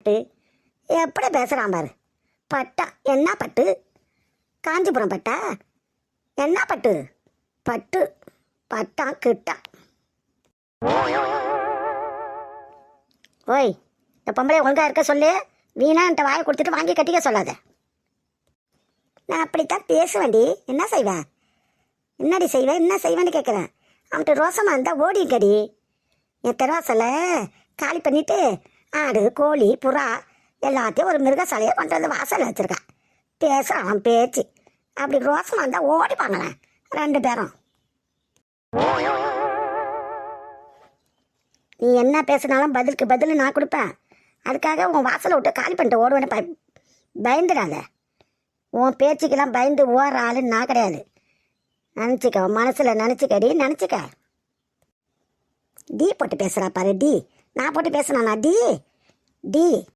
பட்டு எப்படி பேசுகிறான் பாரு. பட்டா என்ன பட்டு? காஞ்சிபுரம் பட்டா? என்ன பட்டு? பட்டு பட்டான் கிட்டான். ஓய், இந்த பொம்பளை ஒழுங்காக இருக்க சொல்லு. வீணா என்கிட்ட வாயை கொடுத்துட்டு வாங்கி கட்டிக்க சொல்லாத. நான் அப்படித்தான் பேசுவேன்டி. என்ன செய்வேன்? என்னடி செய்வேன்? என்ன செய்வேன்னு கேட்குறேன். அவன்கிட்ட ரோசமாக இருந்தால் ஓடிக்கடி. என் தெருவாசல காலி பண்ணிவிட்டு ஆடு கோழி புறா எல்லாத்தையும் ஒரு மிருகசாலையை கொண்டு வந்து வாசலில் வச்சுருக்கேன். பேசுகிறான் பேச்சு. அப்படி ரோசமாக இருந்தால் ஓடிப்பாங்களேன் 2 பேரும். நீ என்ன பேசுனாலும் பதிலுக்கு பதில் நான் கொடுப்பேன். அதுக்காக உன் வாசலை விட்டு காலி பண்ணிட்டு ஓடுவேன்னு பயந்துடாத. உன் பேச்சுக்கெல்லாம் பயந்து ஓடுற ஆளு நான் கிடையாது. நினச்சிக்க, மனசில் நினச்சிக்கடி, நினச்சிக்க. டீ போட்டு பேசுகிறா பாரு. டீ நான் போட்டு பேசுனானா? டீ